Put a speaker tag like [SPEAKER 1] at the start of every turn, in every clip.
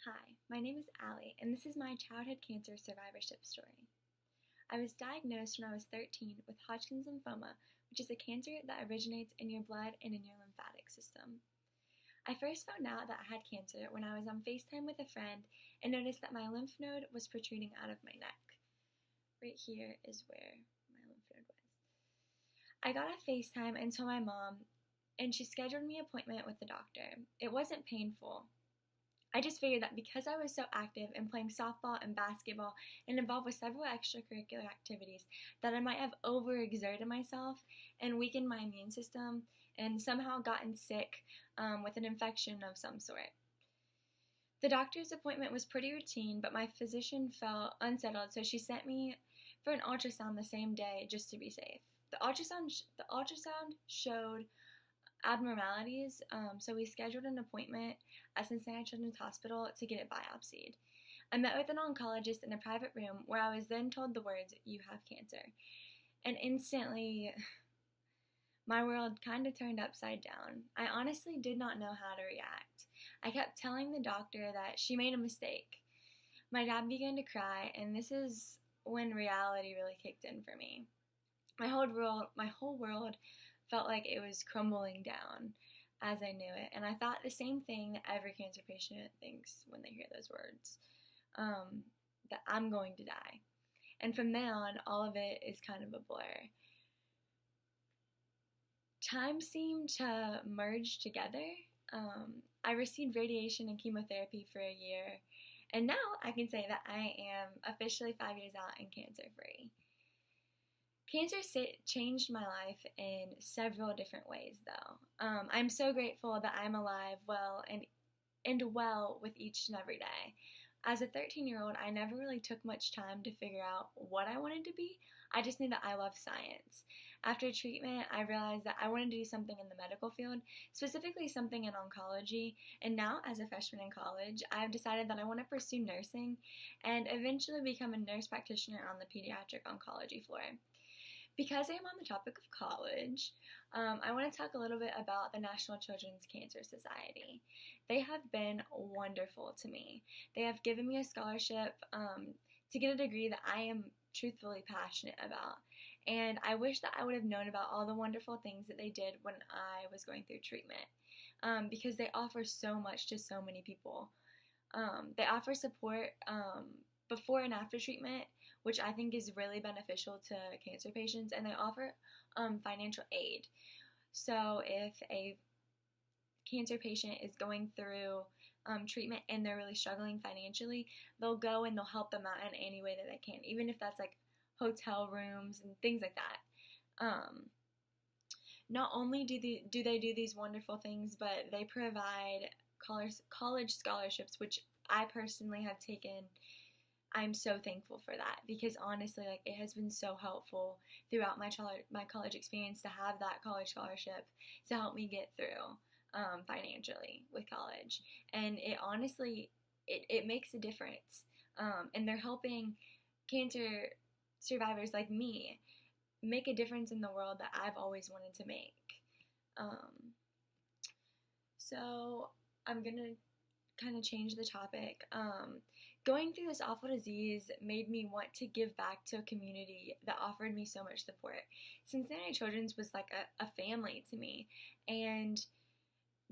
[SPEAKER 1] Hi, my name is Allie, and this is my childhood cancer survivorship story. I was diagnosed when I was 13 with Hodgkin's lymphoma, which is a cancer that originates in your blood and in your lymphatic system. I first found out that I had cancer when I was on FaceTime with a friend and noticed that my lymph node was protruding out of my neck. Right here is where my lymph node was. I got a FaceTime and told my mom, and she scheduled me an appointment with the doctor. It wasn't painful. I just figured that because I was so active in playing softball and basketball and involved with several extracurricular activities, that I might have overexerted myself and weakened my immune system and somehow gotten sick with an infection of some sort. The doctor's appointment was pretty routine, but my physician felt unsettled, so she sent me for an ultrasound the same day just to be safe. The ultrasound showed abnormalities, so we scheduled an appointment at Cincinnati Children's Hospital to get it biopsied. I met with an oncologist in a private room where I was then told the words, "You have cancer." And instantly, my world kind of turned upside down. I honestly did not know how to react. I kept telling the doctor that she made a mistake. My dad began to cry, and this is when reality really kicked in for me. My whole world felt like it was crumbling down as I knew it. And I thought the same thing that every cancer patient thinks when they hear those words, that I'm going to die. And from then on, all of it is kind of a blur. Time seemed to merge together. I received radiation and chemotherapy for a year, and now I can say that I am officially 5 years out and cancer-free. Cancer changed my life in several different ways, though. I'm so grateful that I'm alive, well, and well with each and every day. As a 13-year-old, I never really took much time to figure out what I wanted to be. I just knew that I loved science. After treatment, I realized that I wanted to do something in the medical field, specifically something in oncology. And now, as a freshman in college, I have decided that I want to pursue nursing and eventually become a nurse practitioner on the pediatric oncology floor. Because I am on the topic of college, I want to talk a little bit about the National Children's Cancer Society. They have been wonderful to me. They have given me a scholarship to get a degree that I am truthfully passionate about. And I wish that I would have known about all the wonderful things that they did when I was going through treatment, because they offer so much to so many people. They offer support before and after treatment, which I think is really beneficial to cancer patients, and they offer financial aid. So if a cancer patient is going through treatment and they're really struggling financially, they'll go and they'll help them out in any way that they can, even if that's like hotel rooms and things like that. Not only do they do these wonderful things, but they provide college scholarships, which I personally have taken. I'm so thankful for that, because honestly, like, it has been so helpful throughout my college experience to have that college scholarship to help me get through financially with college. And it honestly, it makes a difference. And they're helping cancer survivors like me make a difference in the world that I've always wanted to make. So I'm going to kind of change the topic. Going through this awful disease made me want to give back to a community that offered me so much support. Cincinnati Children's was like a family to me, and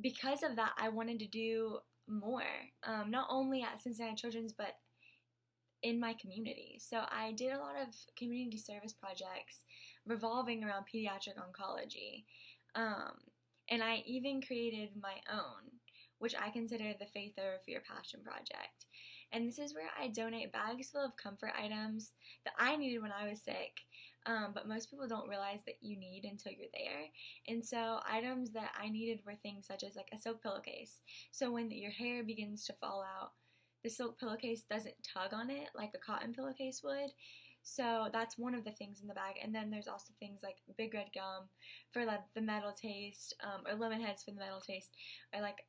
[SPEAKER 1] because of that, I wanted to do more, not only at Cincinnati Children's, but in my community. So I did a lot of community service projects revolving around pediatric oncology, and I even created my own, which I consider the Faith Over Fear Passion Project. And this is where I donate bags full of comfort items that I needed when I was sick, but most people don't realize that you need until you're there. And so items that I needed were things such as like a silk pillowcase. So when your hair begins to fall out, the silk pillowcase doesn't tug on it like a cotton pillowcase would. So that's one of the things in the bag. And then there's also things like Big Red Gum for the metal taste, or lemon heads for the metal taste, or like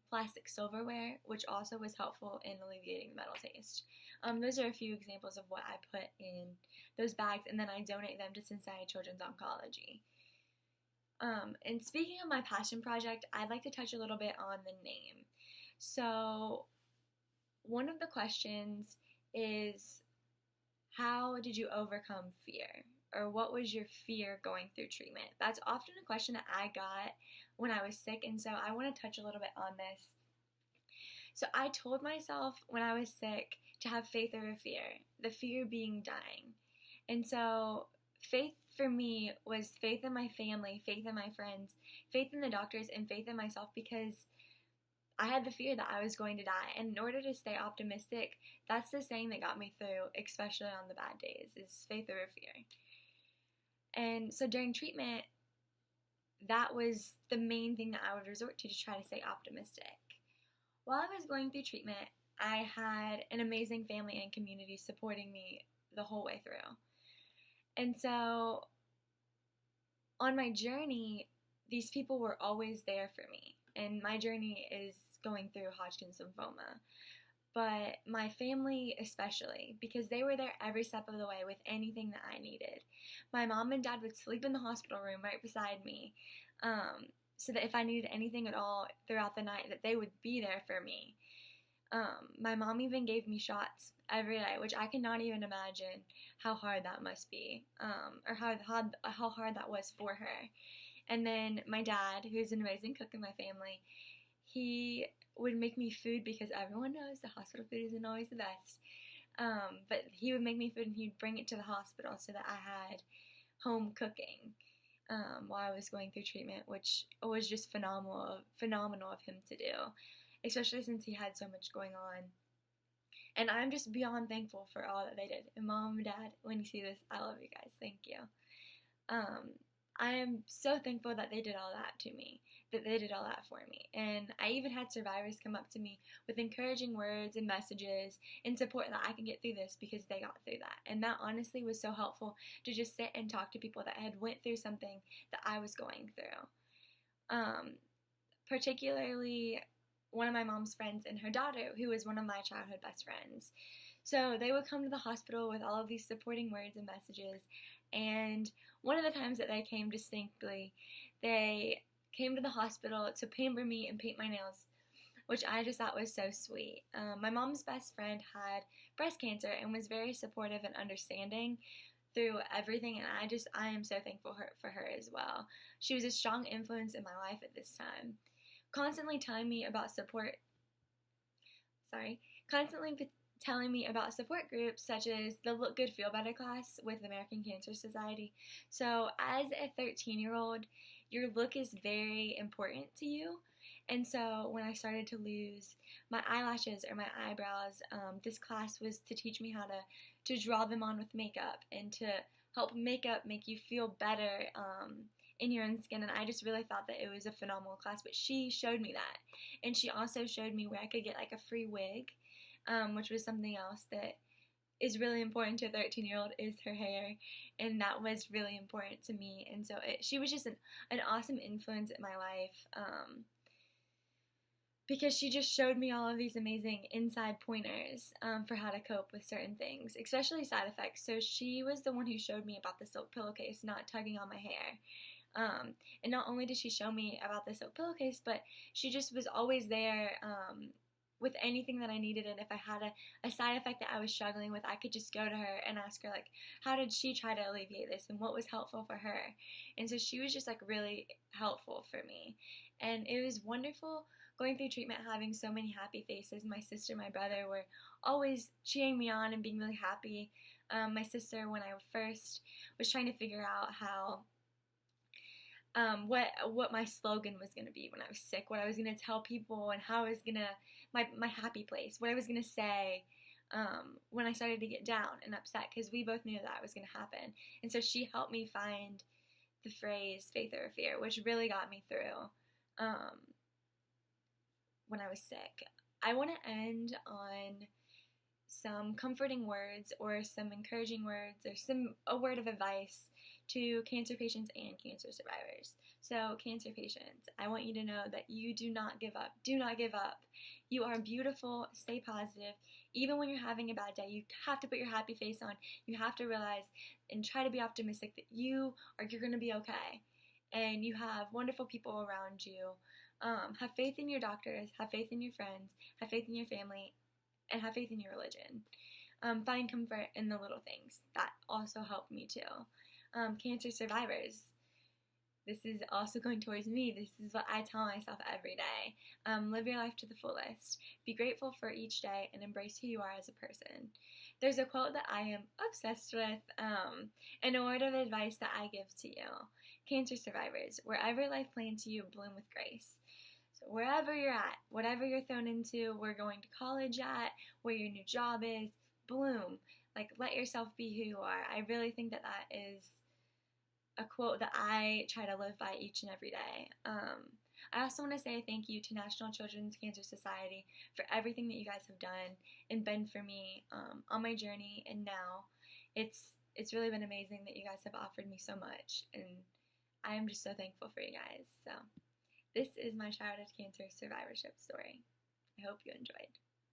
[SPEAKER 1] plastic silverware, which also was helpful in alleviating the metal taste. Those are a few examples of what I put in those bags, and then I donate them to Cincinnati Children's Oncology. And speaking of my passion project, I'd like to touch a little bit on the name. So one of the questions is, how did you overcome fear? Or what was your fear going through treatment? That's often a question that I got when I was sick, and so I want to touch a little bit on this. So I told myself when I was sick to have faith over fear, the fear being dying. And so faith for me was faith in my family, faith in my friends, faith in the doctors, and faith in myself, because I had the fear that I was going to die. And in order to stay optimistic, that's the saying that got me through, especially on the bad days, is faith over fear. And so during treatment, that was the main thing that I would resort to try to stay optimistic. While I was going through treatment, I had an amazing family and community supporting me the whole way through. And so on my journey, these people were always there for me. And my journey is going through Hodgkin's lymphoma. But my family especially, because they were there every step of the way with anything that I needed. My mom and dad would sleep in the hospital room right beside me, so that if I needed anything at all throughout the night, that they would be there for me. My mom even gave me shots every day, which I cannot even imagine how hard that must be, or how hard that was for her. And then my dad, who's an amazing cook in my family, he would make me food, because everyone knows the hospital food isn't always the best. But he would make me food and he'd bring it to the hospital so that I had home cooking while I was going through treatment, which was just phenomenal of him to do, especially since he had so much going on. And I'm just beyond thankful for all that they did. And Mom and Dad, when you see this, I love you guys. Thank you. I am so thankful that they did all that to me, that they did all that for me. And I even had survivors come up to me with encouraging words and messages and support that I can get through this, because they got through that. And that honestly was so helpful, to just sit and talk to people that had went through something that I was going through. Particularly one of my mom's friends and her daughter, who was one of my childhood best friends. So they would come to the hospital with all of these supporting words and messages. And one of the times that they came distinctly, they came to the hospital to pamper me and paint my nails, which I just thought was so sweet. My mom's best friend had breast cancer and was very supportive and understanding through everything, and I am so thankful for her as well. She was a strong influence in my life at this time, constantly telling me about support groups such as the Look Good Feel Better class with the American Cancer Society. So as a 13-year-old, your look is very important to you. And so when I started to lose my eyelashes or my eyebrows, this class was to teach me how to draw them on with makeup and to help makeup make you feel better in your own skin. And I just really thought that it was a phenomenal class. But she showed me that. And she also showed me where I could get like a free wig, which was something else that is really important to a 13-year-old, is her hair, and that was really important to me. And so she was just an awesome influence in my life, because she just showed me all of these amazing inside pointers for how to cope with certain things, especially side effects. So she was the one who showed me about the silk pillowcase not tugging on my hair. And not only did she show me about the silk pillowcase, but she just was always there with anything that I needed. And if I had a side effect that I was struggling with, I could just go to her and ask her, like, how did she try to alleviate this and what was helpful for her? And so she was just like really helpful for me. And it was wonderful going through treatment, having so many happy faces. My sister, my brother were always cheering me on and being really happy. My sister, when I first was trying to figure out how what my slogan was going to be when I was sick, what I was going to tell people, and how I was going to, my happy place, what I was going to say when I started to get down and upset, because we both knew that was going to happen. And so she helped me find the phrase faith over fear, which really got me through when I was sick. I want to end on some comforting words or some encouraging words or a word of advice to cancer patients and cancer survivors. So cancer patients, I want you to know that you do not give up. Do not give up. You are beautiful. Stay positive. Even when you're having a bad day, you have to put your happy face on. You have to realize and try to be optimistic that you're going to be okay. And you have wonderful people around you. Have faith in your doctors. Have faith in your friends. Have faith in your family. and have faith in your religion. Find comfort in the little things. That also helped me too. Cancer survivors. This is also going towards me. This is what I tell myself every day. Live your life to the fullest. Be grateful for each day and embrace who you are as a person. There's a quote that I am obsessed with, and a word of advice that I give to you. Cancer survivors, wherever life plants you, bloom with grace. So wherever you're at, whatever you're thrown into, where you're going to college at, where your new job is, bloom. Like, let yourself be who you are. I really think that that is a quote that I try to live by each and every day. I also want to say thank you to National Children's Cancer Society for everything that you guys have done and been for me on my journey, and now it's really been amazing that you guys have offered me so much, and I am just so thankful for you guys. So this is my childhood cancer survivorship story. I hope you enjoyed.